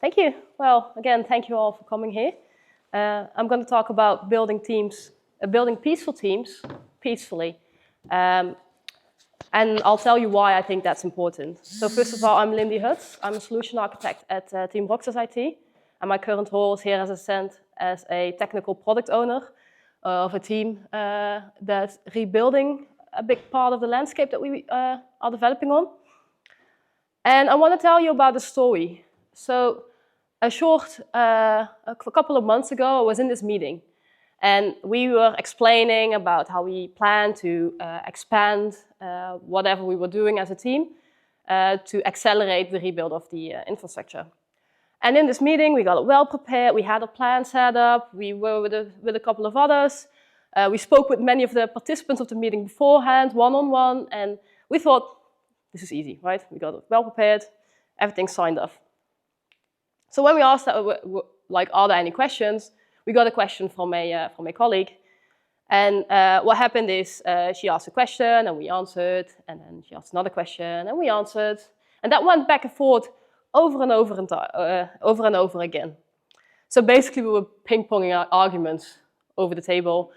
Thank you. Well, again, thank you all for coming here. I'm going to talk about building teams, building peaceful teams peacefully. And I'll tell you why I think that's important. So first of all, I'm Lindy Hutz. I'm a solution architect at Team Roxas IT. And my current role is here, as I said, as a technical product owner of a team that's rebuilding a big part of the landscape that we are developing on. And I want to tell you about a story. So a couple of months ago, I was in this meeting. And we were explaining about how we plan to expand whatever we were doing as a team to accelerate the rebuild of the infrastructure. And in this meeting, we got it well prepared. We had a plan set up. We were with a couple of others. We spoke with many of the participants of the meeting beforehand, one-on-one, and we thought, this is easy, right? We got it well prepared. Everything's signed off. So when we asked, like, are there any questions? We got a question from a colleague. And what happened is she asked a question and we answered, and then she asked another question and we answered. And that went back and forth over and over again. So basically we were ping-ponging our arguments over the table.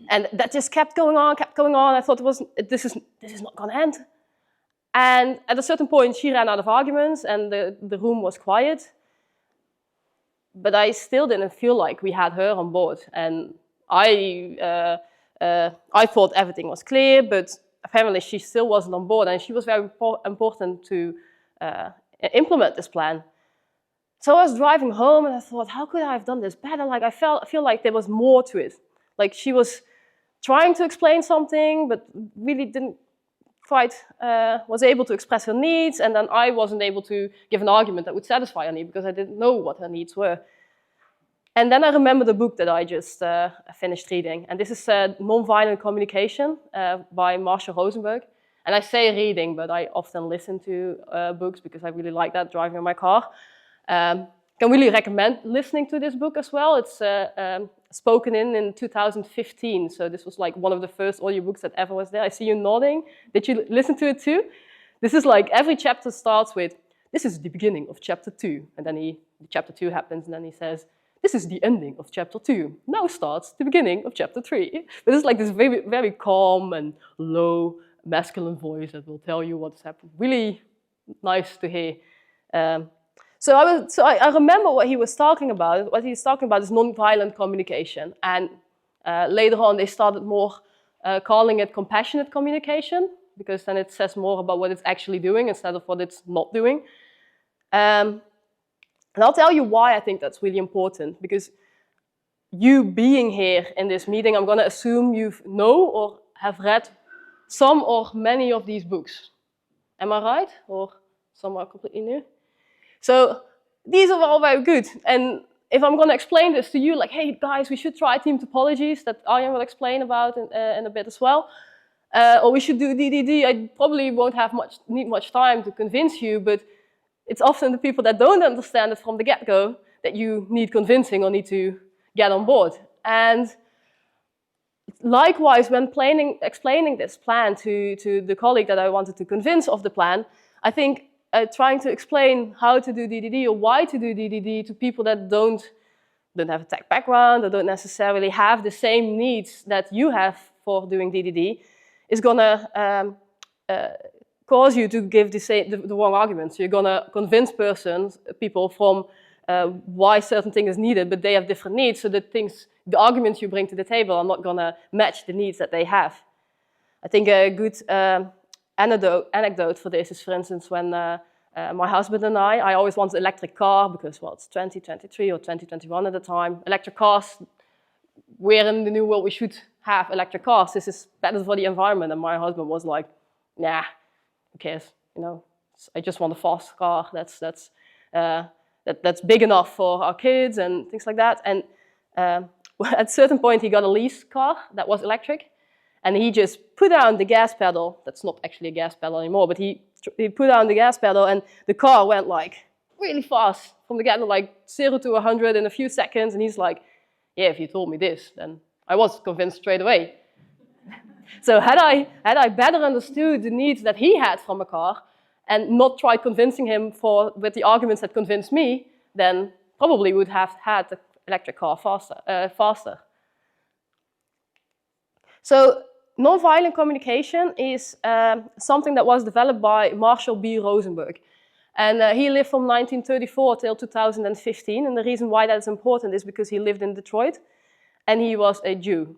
And that just kept going on. I thought this is not going to end. And at a certain point, she ran out of arguments and the room was quiet. But I still didn't feel like we had her on board. And I thought everything was clear, but apparently she still wasn't on board. And she was very important to implement this plan. So I was driving home and I thought, how could I have done this better? Like I feel like there was more to it. Like she was trying to explain something, but really didn't quite was able to express her needs, and then I wasn't able to give an argument that would satisfy her need because I didn't know what her needs were. And then I remember the book that I just finished reading, and this is Nonviolent Communication by Marshall Rosenberg. And I say reading, but I often listen to books because I really like that driving in my car. Can really recommend listening to this book as well. It's spoken in 2015, so this was like one of the first audiobooks that ever was there. I see you nodding. Did you listen to it too? This is like every chapter starts with, this is the beginning of chapter 2, and then chapter 2 happens, and then he says, this is the ending of chapter 2. Now starts the beginning of chapter 3. But it's like this very, very calm and low masculine voice that will tell you what's happened. Really nice to hear. So I remember what he was talking about. What he was talking about is nonviolent communication. And later on, they started more calling it compassionate communication, because then it says more about what it's actually doing instead of what it's not doing. And I'll tell you why I think that's really important. Because you being here in this meeting, I'm going to assume you know or have read some or many of these books. Am I right? Or some are completely new? So these are all very good. And if I'm going to explain this to you, like, hey, guys, we should try team topologies that Arjen will explain about in a bit as well. Or we should do DDD. I probably won't need much time to convince you, but it's often the people that don't understand it from the get-go that you need convincing or need to get on board. And likewise, when explaining this plan to the colleague that I wanted to convince of the plan, I think trying to explain how to do DDD or why to do DDD to people that don't have a tech background or don't necessarily have the same needs that you have for doing DDD is going to cause you to give the wrong arguments. You're going to convince people from why certain thing is needed, but they have different needs, so the arguments you bring to the table are not going to match the needs that they have. I think a good anecdote for this is, for instance, when my husband and I always wanted an electric car because, well, it's 2023 or 2021 at the time. Electric cars, we're in the new world, we should have electric cars. This is better for the environment. And my husband was like, nah, who cares? You know, I just want a fast car that's big enough for our kids and things like that. And at a certain point, he got a lease car that was electric. And he just put down the gas pedal. That's not actually a gas pedal anymore, but he put down the gas pedal and the car went like really fast from the get-go, like 0 to 100 in a few seconds. And he's like, yeah, if you told me this, then I was convinced straight away. So had I better understood the needs that he had from a car and not tried convincing him with the arguments that convinced me, then probably would have had the electric car faster. So nonviolent communication is something that was developed by Marshall B. Rosenberg. And he lived from 1934 till 2015. And the reason why that is important is because he lived in Detroit and he was a Jew.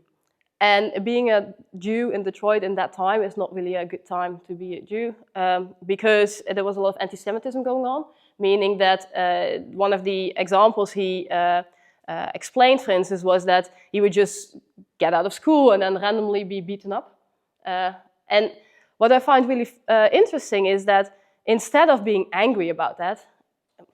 And being a Jew in Detroit in that time is not really a good time to be a Jew because there was a lot of anti-Semitism going on, meaning that one of the examples he explained, for instance, was that he would just get out of school and then randomly be beaten up. And what I find really interesting is that instead of being angry about that,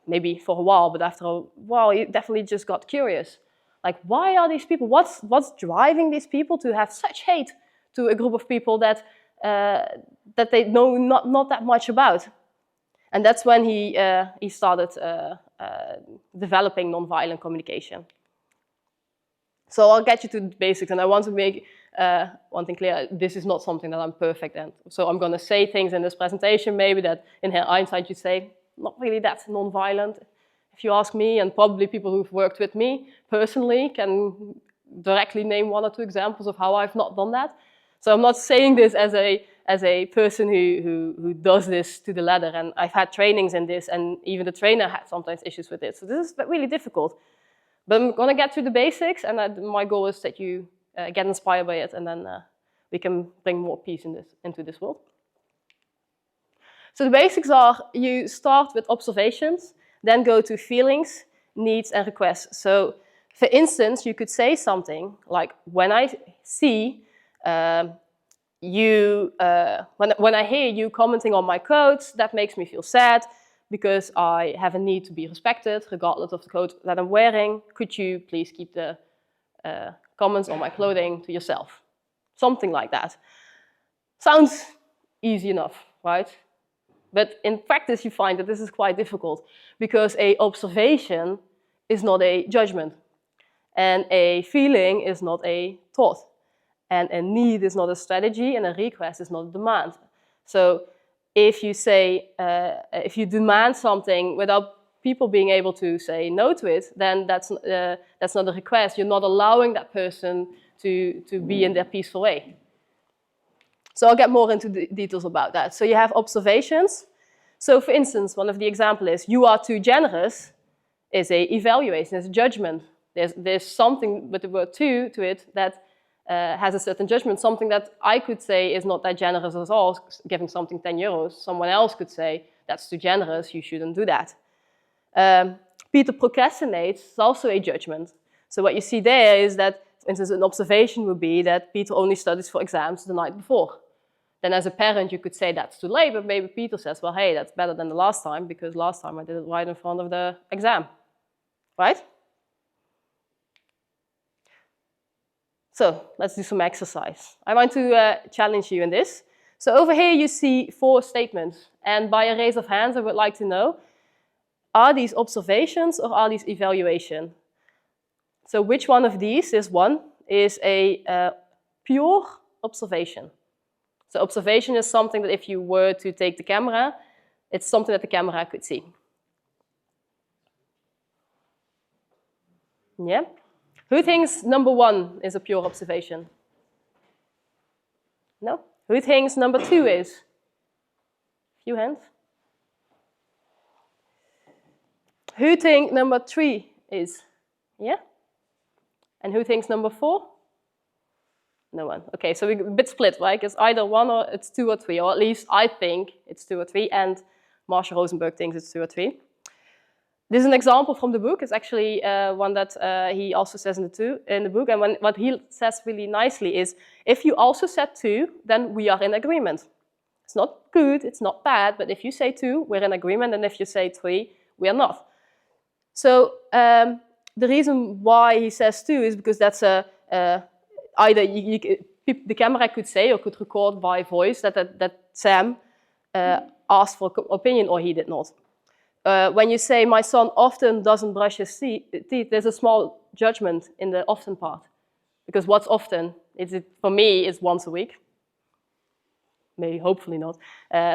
maybe for a while, but after a while, he definitely just got curious. Like, why are these people, what's driving these people to have such hate to a group of people that they know not that much about? And that's when he started developing nonviolent communication. So I'll get you to the basics, and I want to make one thing clear. This is not something that I'm perfect at. So I'm going to say things in this presentation maybe that in hindsight you'd say, not really that nonviolent. If you ask me, and probably people who've worked with me personally can directly name 1 or 2 examples of how I've not done that. So I'm not saying this as a person who does this to the letter, and I've had trainings in this, and even the trainer had sometimes issues with it. So this is really difficult. But I'm going to get through the basics, and my goal is that you get inspired by it, and then we can bring more peace into this world. So the basics are, you start with observations, then go to feelings, needs, and requests. So, for instance, you could say something like, when I see you, when I hear you commenting on my clothes, that makes me feel sad because I have a need to be respected regardless of the clothes that I'm wearing. Could you please keep the comments on my clothing to yourself? Something like that. Sounds easy enough, right? But in practice, you find that this is quite difficult because an observation is not a judgment, and a feeling is not a thought, and a need is not a strategy, and a request is not a demand. So if you say, if you demand something without people being able to say no to it, then that's not a request. You're not allowing that person to be in their peaceful way. So I'll get more into the details about that. So you have observations. So for instance, one of the examples is, you are too generous is a evaluation, is a judgment. There's something with the word too to it that has a certain judgment, something that I could say is not that generous at all, giving something 10 euros. Someone else could say, that's too generous, you shouldn't do that. Peter procrastinates is also a judgment. So what you see there is that, for instance, an observation would be that Peter only studies for exams the night before. Then as a parent, you could say that's too late, but maybe Peter says, well, hey, that's better than the last time, because last time I did it right in front of the exam, right? So let's do some exercise. I want to challenge you in this. So over here you see 4 statements, and by a raise of hands I would like to know, are these observations or are these evaluation? So which one of these is a pure observation? So observation is something that if you were to take the camera, it's something that the camera could see. Yeah? Who thinks number 1 is a pure observation? No? Who thinks number 2 is? Few hands. Who thinks number 3 is? Yeah? And who thinks number 4? No one. Okay, so we're a bit split, right? It's either 1 or it's 2 or 3, or at least I think it's 2 or 3, and Marshall Rosenberg thinks it's 2 or 3. This is an example from the book. It's actually one that he also says in the book. And what he says really nicely is, if you also said 2, then we are in agreement. It's not good, it's not bad, but if you say 2, we're in agreement, and if you say 3, we are not. So the reason why he says 2 is because that's either the camera could say or could record by voice that Sam asked for opinion or he did not. When you say, my son often doesn't brush his teeth, there's a small judgment in the often part. Because what's often? For me, it's once a week. maybe hopefully not.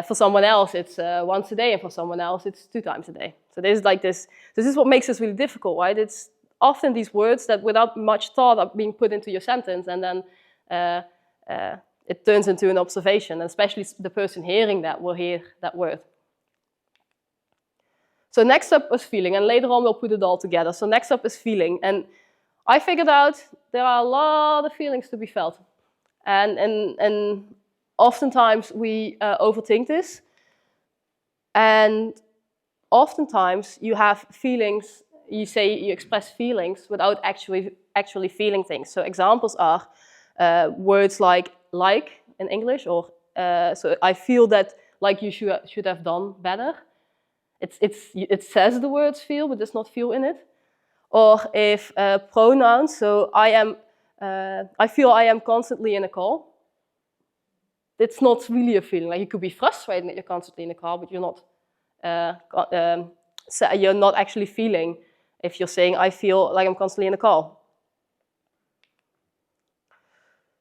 For someone else, it's once a day, and for someone else, it's 2 times a day. So there's like this. This is what makes this really difficult, right? It's often these words that without much thought are being put into your sentence, and then it turns into an observation, and especially the person hearing that will hear that word. So next up was feeling, and later on we'll put it all together. So next up is feeling, and I figured out there are a lot of feelings to be felt. And oftentimes we overthink this, and oftentimes you have feelings, you express feelings without actually feeling things. So examples are words like in English, or so I feel that like you should have done better. It says the words feel, but there's not feel in it. Or if pronouns, so I feel I am constantly in a call. It's not really a feeling. Like you could be frustrated that you're constantly in a car, but you're not actually feeling if you're saying I feel like I'm constantly in a car.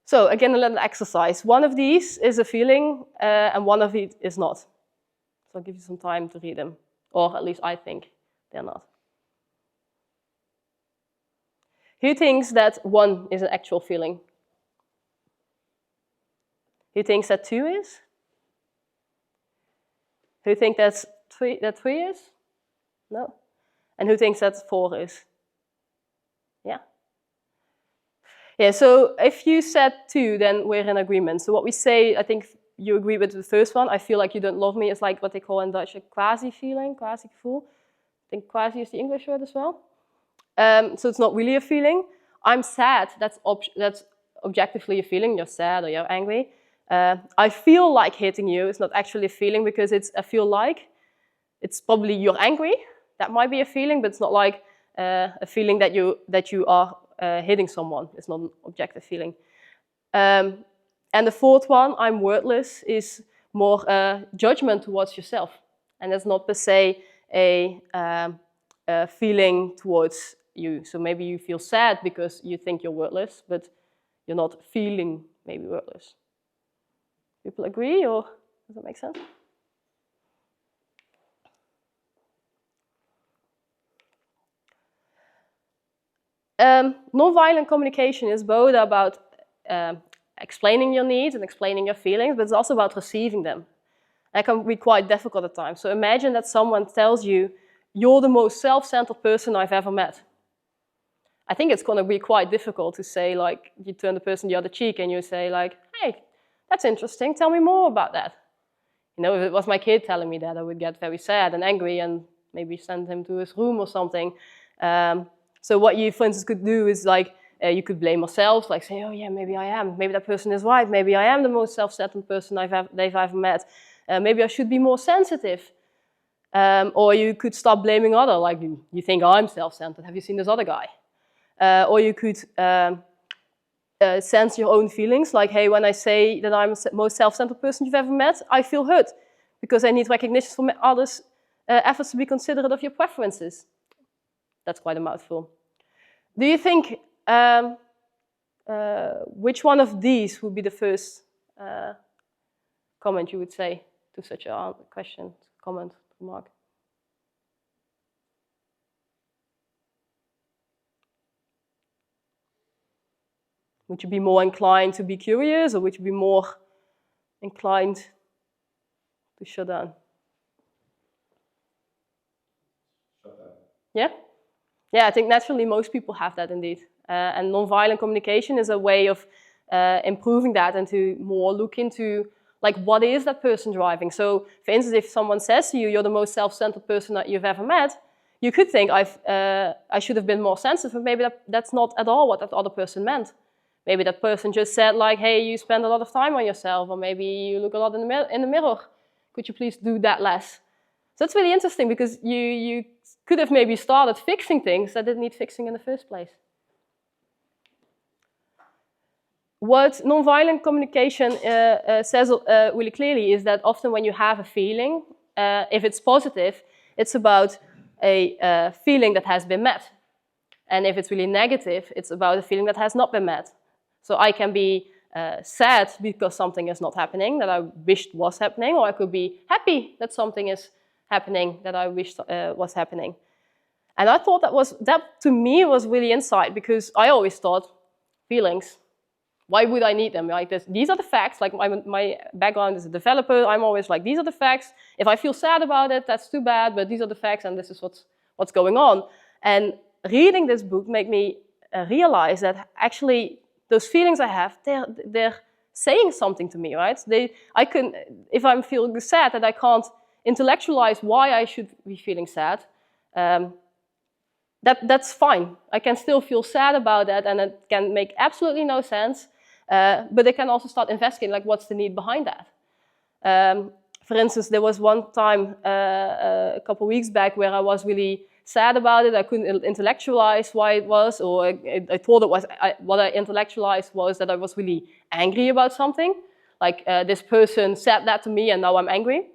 So again, a little exercise. One of these is a feeling, and one of it is not. So I'll give you some time to read them, or at least I think they're not. Who thinks that 1 is an actual feeling? Who thinks that 2 is? Who thinks that 3 is? No. And who thinks that 4 is? Yeah? Yeah, so if you said 2, then we're in agreement. So what we say, I think you agree with the first one, I feel like you don't love me, is like what they call in Dutch a quasi-feeling, quasi-gevoel. I think quasi is the English word as well. So it's not really a feeling. I'm sad, that's objectively a feeling, you're sad or you're angry. I feel like hitting you, it's not actually a feeling because it's a feel like. It's probably you're angry, that might be a feeling, but it's not like a feeling that you are hitting someone. It's not an objective feeling. And the fourth one, I'm wordless, is more judgment towards yourself. And that's not per se a feeling towards you. So maybe you feel sad because you think you're wordless, but you're not feeling maybe wordless. People agree, or does that make sense? Non-violent communication is both about explaining your needs and explaining your feelings, but it's also about receiving them. And it can be quite difficult at times. So imagine that someone tells you, you're the most self-centered person I've ever met. I think it's going to be quite difficult to say, like, you turn the person the other cheek and you say, like, hey, that's interesting, tell me more about that. You know, if it was my kid telling me that, I would get very sad and angry and maybe send him to his room or something. So what you, for instance, could do is, like, you could blame yourself, like say, oh yeah, maybe I am. Maybe that person is right. Maybe I am the most self-centered person they've ever met. Maybe I should be more sensitive. Or you could start blaming others, like you think I'm self-centered. Have you seen this other guy? Or you could sense your own feelings, like, hey, when I say that I'm the most self-centered person you've ever met, I feel hurt because I need recognition from others' efforts to be considerate of your preferences. That's quite a mouthful. Do you think which one of these would be the first comment you would say to such a question, comment, remark? Would you be more inclined to be curious, or would you be more inclined to shut down? Shut down. Yeah? Yeah, I think naturally most people have that indeed. And non-violent communication is a way of improving that and to more look into, like, what is that person driving? So, for instance, if someone says to you, you're the most self-centered person that you've ever met, you could think, I should have been more sensitive, but maybe that's not at all what that other person meant. Maybe that person just said, like, hey, you spend a lot of time on yourself, or maybe you look a lot in the mirror. Could you please do that less? So that's really interesting, because you could have maybe started fixing things that didn't need fixing in the first place. What nonviolent communication says really clearly is that often when you have a feeling, if it's positive, it's about a feeling that has been met. And if it's really negative, it's about a feeling that has not been met. So I can be sad because something is not happening that I wished was happening, or I could be happy that something is happening that I wished was happening. And I thought that to me was really insight, because I always thought feelings, why would I need them? Like these are the facts. Like my background is a developer. I'm always like, these are the facts. If I feel sad about it, that's too bad, but these are the facts and this is what's going on. And reading this book made me realize that actually those feelings I have, they're saying something to me, right? If I'm feeling sad, that I can't intellectualize why I should be feeling sad, that's fine. I can still feel sad about that, and it can make absolutely no sense. But I can also start investigating, like, what's the need behind that? For instance, there was one time a couple of weeks back where I was really sad about it. I couldn't intellectualize why it was, or I thought it was, what I intellectualized was that I was really angry about something. Like this person said that to me and now I'm angry.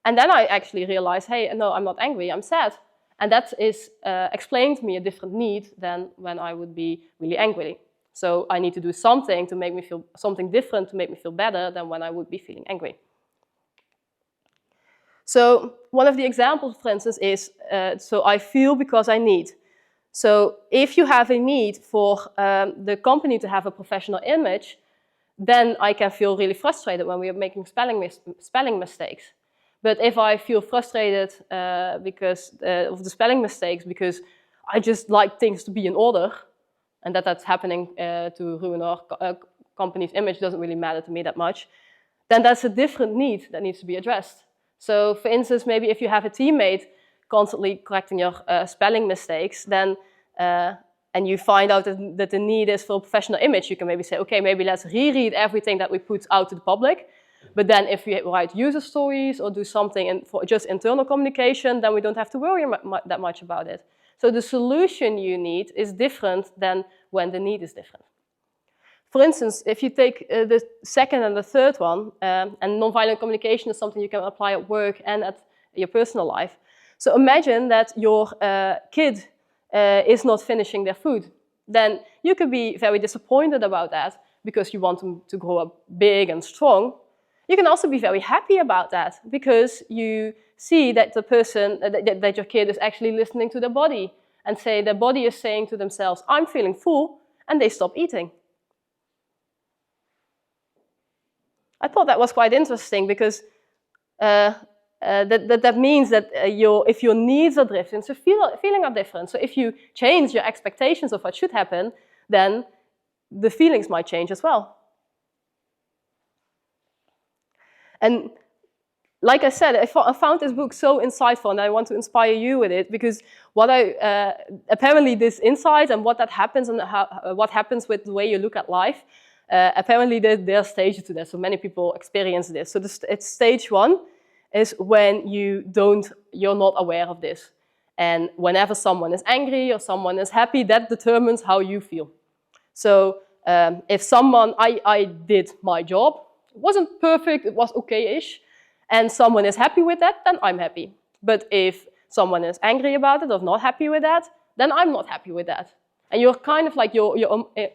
And then I actually realized, hey, no, I'm not angry, I'm sad. And that is explained to me a different need than when I would be really angry. So I need to do something to make me feel something different to make me feel better than when I would be feeling angry. So one of the examples, for instance, is so I feel because I need. So if you have a need for the company to have a professional image, then I can feel really frustrated when we are making spelling mistakes. But if I feel frustrated because of the spelling mistakes, because I just like things to be in order, and that's happening to ruin our company's image, doesn't really matter to me that much, then that's a different need that needs to be addressed. So for instance, maybe if you have a teammate constantly correcting your spelling mistakes, then and you find out that the need is for a professional image, you can maybe say, okay, maybe let's reread everything that we put out to the public. But then if we write user stories or do something for just internal communication, then we don't have to worry that much about it. So the solution you need is different than when the need is different. For instance, if you take the second and the third one, and nonviolent communication is something you can apply at work and at your personal life. So imagine that your kid is not finishing their food. Then you could be very disappointed about that because you want them to grow up big and strong. You can also be very happy about that because you see that the person, that your kid is actually listening to their body and say their body is saying to themselves, I'm feeling full, and they stop eating. I thought that was quite interesting because that means that if your needs are different, so feeling are different. So if you change your expectations of what should happen, then the feelings might change as well. And like I said, I found this book so insightful, and I want to inspire you with it because apparently this insight and what that happens and what happens with the way you look at life, apparently there are stages to that. So many people experience this. So it's stage one is when you're not aware of this. And whenever someone is angry or someone is happy, that determines how you feel. So if I did my job, it wasn't perfect, it was okay-ish, and someone is happy with that, then I'm happy. But if someone is angry about it or not happy with that, then I'm not happy with that. And you're kind of like your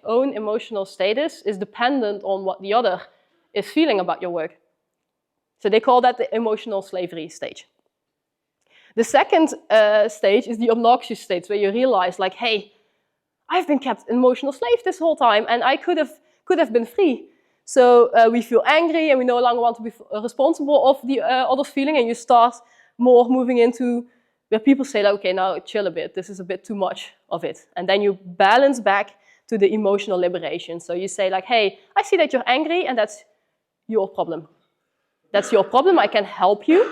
own emotional status is dependent on what the other is feeling about your work. So they call that the emotional slavery stage. The second stage is the obnoxious stage, where you realize, like, hey, I've been kept emotional slave this whole time, and I could have been free. So we feel angry, and we no longer want to be responsible of the other's feeling, and you start more moving into where people say, like, okay, now chill a bit, this is a bit too much of it. And then you balance back to the emotional liberation. So you say, like, hey, I see that you're angry, and that's your problem. That's your problem, I can help you,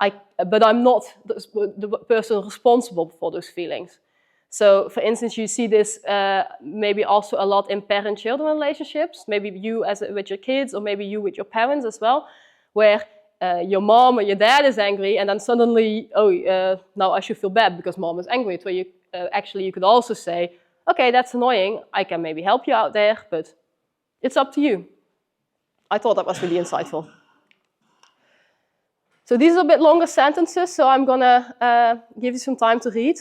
but I'm not the person responsible for those feelings. So, for instance, you see this maybe also a lot in parent-children relationships, maybe you with your kids, or maybe you with your parents as well, where your mom or your dad is angry, and then suddenly, now I should feel bad because mom is angry. So you could also say, okay, that's annoying, I can maybe help you out there, but it's up to you. I thought that was really insightful. So these are a bit longer sentences, so I'm gonna give you some time to read.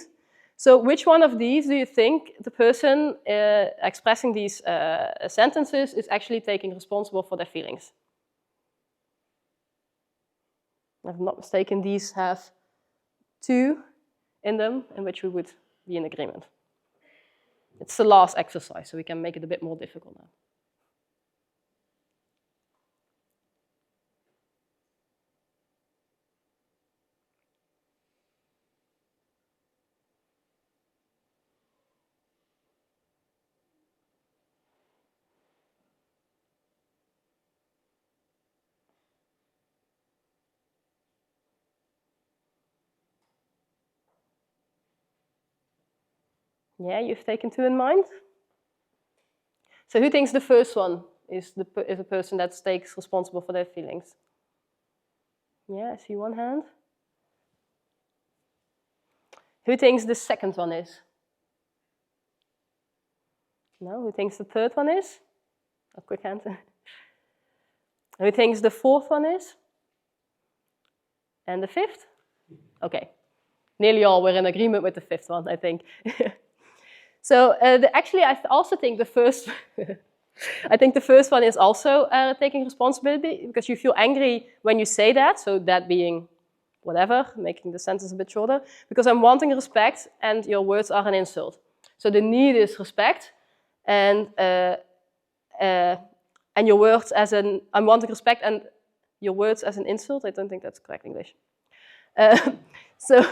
So which one of these do you think the person expressing these sentences is actually taking responsible for their feelings? If I'm not mistaken, these have 2 in them in which we would be in agreement. It's the last exercise, so we can make it a bit more difficult now. Yeah, you've taken 2 in mind? So who thinks the first one is a person that takes responsible for their feelings? Yeah, I see 1 hand. Who thinks the second one is? No, who thinks the third one is? A quick hand. Who thinks the fourth one is? And the fifth? Okay, nearly all were in agreement with the fifth one, I think. So actually, I also think the first, I think the first one is also taking responsibility, because you feel angry when you say that. So that being whatever, making the sentence a bit shorter, because I'm wanting respect and your words are an insult. So the need is respect, and your words as an, I'm wanting respect and your words as an insult. I don't think that's correct English. So.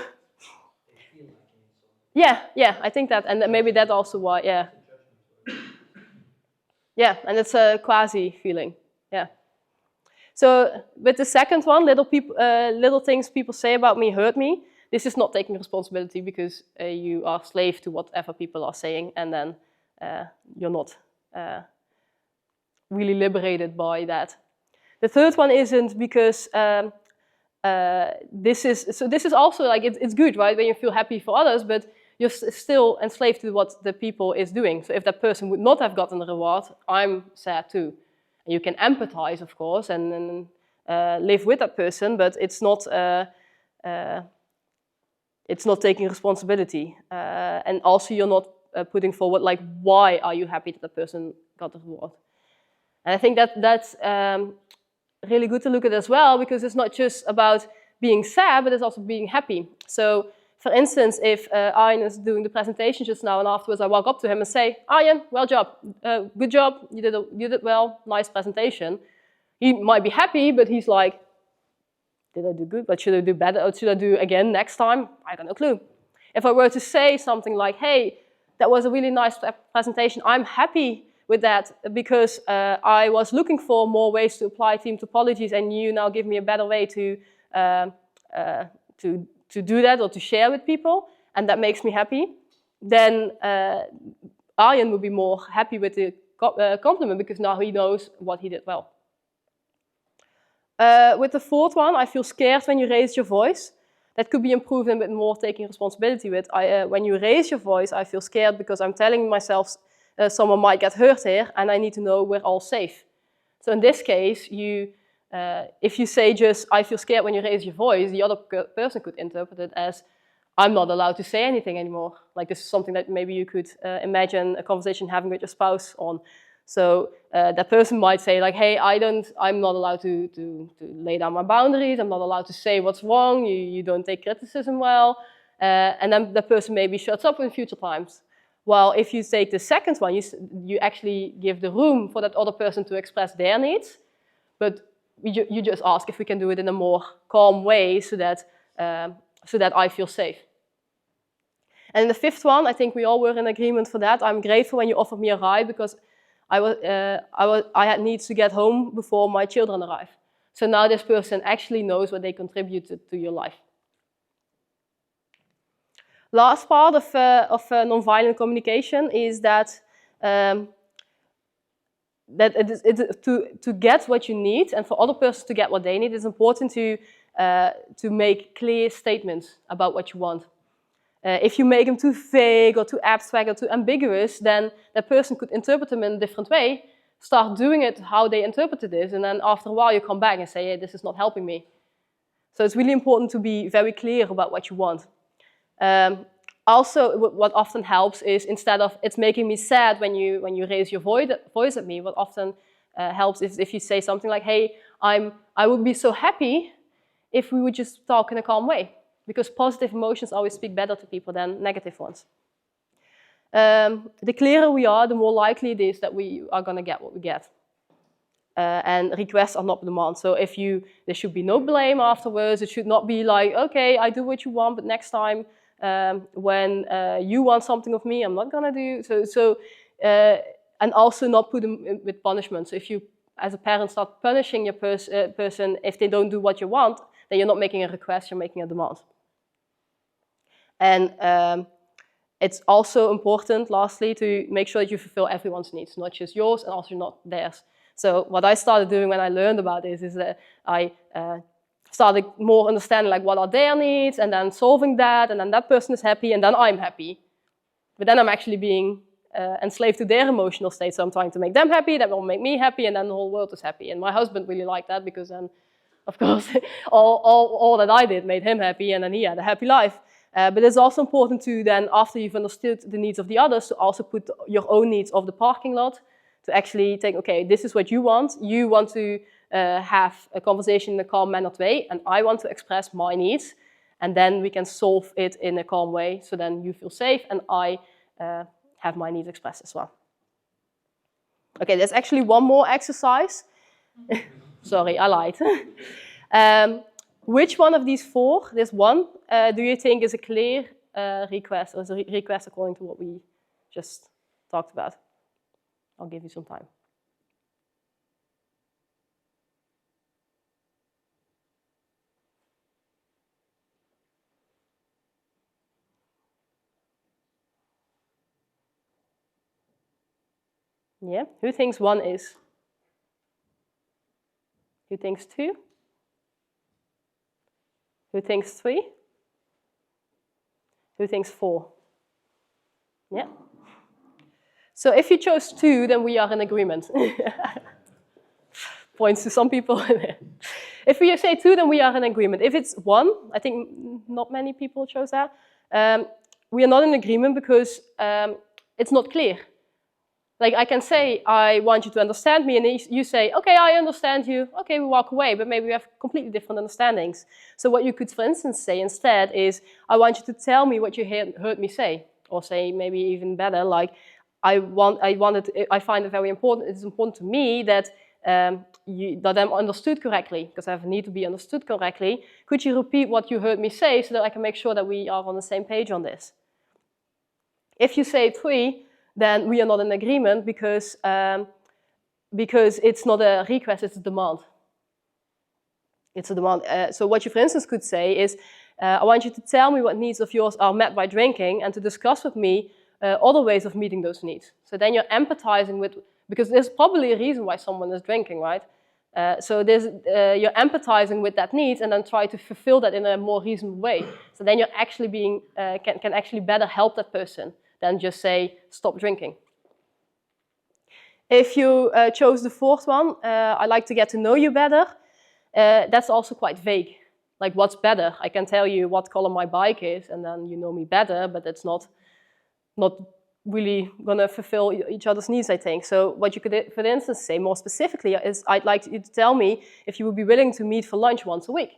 Yeah, I think that, and maybe that also why, yeah. Yeah, and it's a quasi feeling, yeah. So with the second one, little things people say about me hurt me. This is not taking responsibility, because you are slave to whatever people are saying, and then you're not really liberated by that. The third one isn't, because this is also like, it's good, right, when you feel happy for others, but you're still enslaved to what the people is doing. So if that person would not have gotten the reward, I'm sad too. And you can empathize, of course, and live with that person, but it's not taking responsibility. And also you're not putting forward, like, why are you happy that the person got the reward? And I think that's really good to look at as well, because it's not just about being sad, but it's also being happy. So, for instance, if Arjen is doing the presentation just now, and afterwards I walk up to him and say, Arjen, good job, you did well, nice presentation. He might be happy, but he's like, did I do good? But should I do better? Or should I do again next time? I got no clue. If I were to say something like, hey, that was a really nice presentation, I'm happy with that, because I was looking for more ways to apply team topologies, and you now give me a better way to do that or to share with people, and that makes me happy, then Arjen would be more happy with the compliment, because now he knows what he did well. With the fourth one, I feel scared when you raise your voice. That could be improved a bit more, taking responsibility with. When you raise your voice, I feel scared because I'm telling myself someone might get hurt here, and I need to know we're all safe. So in this case, if you say just, I feel scared when you raise your voice, the other person could interpret it as, I'm not allowed to say anything anymore. Like, this is something that maybe you could imagine a conversation having with your spouse on. So that person might say, like, hey, I'm not allowed to lay down my boundaries, I'm not allowed to say what's wrong, you don't take criticism well, and then the person maybe shuts up in future times. Well, if you take the second one, you actually give the room for that other person to express their needs, but you just ask if we can do it in a more calm way, so that I feel safe. And the fifth one, I think we all were in agreement for that. I'm grateful when you offered me a ride, because I had needs to get home before my children arrive. So now this person actually knows what they contributed to your life. Last part of nonviolent communication is that to get what you need, and for other persons to get what they need, it's important to make clear statements about what you want. If you make them too vague or too abstract or too ambiguous, then that person could interpret them in a different way, start doing it how they interpreted it, and then after a while you come back and say, hey, this is not helping me. So it's really important to be very clear about what you want. Also, what often helps is, instead of "it's making me sad" when you raise your voice at me, what often helps is if you say something like, "Hey, I would be so happy if we would just talk in a calm way," because positive emotions always speak better to people than negative ones. The clearer we are, the more likely it is that we are going to get what we get. And requests are not demands. So there should be no blame afterwards. It should not be like, okay, I do what you want, but next time when you want something of me, I'm not going to do. And also not put them with punishment. So if you, as a parent, start punishing your person if they don't do what you want, then you're not making a request, you're making a demand. And it's also important, lastly, to make sure that you fulfill everyone's needs, not just yours and also not theirs. So what I started doing when I learned about this is that I started more understanding like what are their needs, and then solving that, and then that person is happy, and then I'm happy. But then I'm actually being enslaved to their emotional state, so I'm trying to make them happy, that will make me happy, and then the whole world is happy. And my husband really liked that, because then, of course, all that I did made him happy, and then he had a happy life. But it's also important to then, after you've understood the needs of the others, to also put your own needs of the parking lot, to actually think, okay, this is what you want. You want to have a conversation in a calm mannered way, and I want to express my needs, and then we can solve it in a calm way, so then you feel safe, and I have my needs expressed as well. Okay, there's actually one more exercise. Sorry, I lied. Which one of these four, this one, do you think is a clear request, or is a request according to what we just talked about? I'll give you some time. Yeah, who thinks one is? Who thinks two? Who thinks three? Who thinks four? Yeah. So if you chose two, then we are in agreement. Points to some people. If we say two, then we are in agreement. If it's one, I think not many people chose that. We are not in agreement because it's not clear. Like I can say, I want you to understand me, and you say, okay, I understand you. Okay, we walk away, but maybe we have completely different understandings. So what you could, for instance, say instead is, I want you to tell me what you heard me say, or say maybe even better, like, I find it very important. It's important to me that that I'm understood correctly, because I have a need to be understood correctly. Could you repeat what you heard me say so that I can make sure that we are on the same page on this? If you say three, then we are not in agreement because it's not a request, it's a demand. It's a demand. So what you, for instance, could say is, I want you to tell me what needs of yours are met by drinking, and to discuss with me other ways of meeting those needs. So then you're empathizing with, because there's probably a reason why someone is drinking, right? So you're empathizing with that need, and then try to fulfill that in a more reasonable way. So then you're actually can actually better help that person than just say, stop drinking. If you chose the fourth one, I like to get to know you better, that's also quite vague. Like, what's better? I can tell you what color my bike is, and then you know me better, but it's not really going to fulfill each other's needs, I think. So what you could, for instance, say more specifically is, I'd like you to tell me if you would be willing to meet for lunch once a week.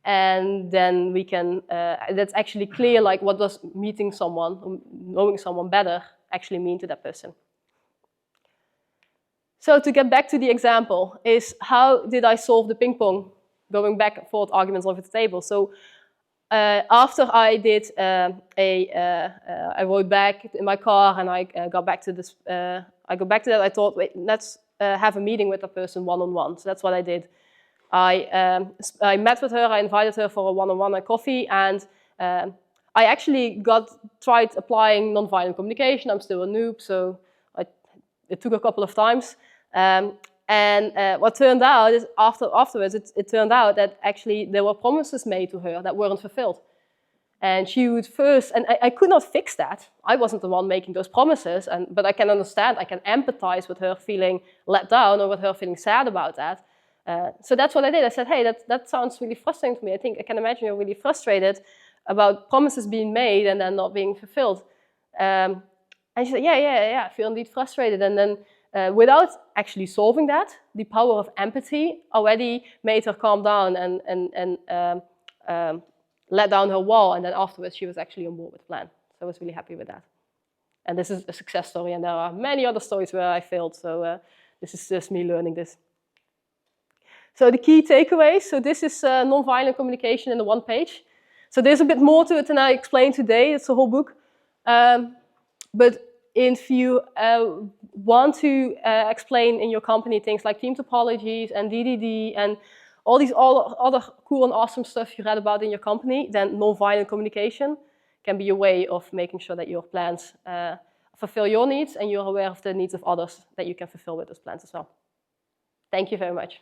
And then we can, that's actually clear, like, what does meeting someone, knowing someone better actually mean to that person. So to get back to the example, is how did I solve the ping pong, going back and forth arguments over the table? So after I did I wrote back in my car, and I got back to this, I thought, wait, let's have a meeting with the person one-on-one. So that's what I did. I met with her, I invited her for a one-on-one and coffee, and I actually tried applying nonviolent communication. I'm still a noob, so it took a couple of times. What turned out is, afterwards, it turned out that actually there were promises made to her that weren't fulfilled. And she would first, and I could not fix that. I wasn't the one making those promises, but I can understand, I can empathize with her feeling let down, or with her feeling sad about that. So that's what I did. I said, hey, that sounds really frustrating to me. I think I can imagine you're really frustrated. about promises being made and then not being fulfilled. And she said, yeah, I feel indeed frustrated. And then without actually solving that, the power of empathy already made her calm down and let down her wall. And then afterwards, she was actually on board with the plan. So I was really happy with that. And this is a success story. And there are many other stories where I failed. So this is just me learning this. So the key takeaways. So this is nonviolent communication in the one page. So there's a bit more to it than I explained today. It's a whole book. But if you want to explain in your company things like team topologies and DDD and all these other cool and awesome stuff you read about in your company, then nonviolent communication can be a way of making sure that your plans fulfill your needs and you're aware of the needs of others that you can fulfill with those plans as well. Thank you very much.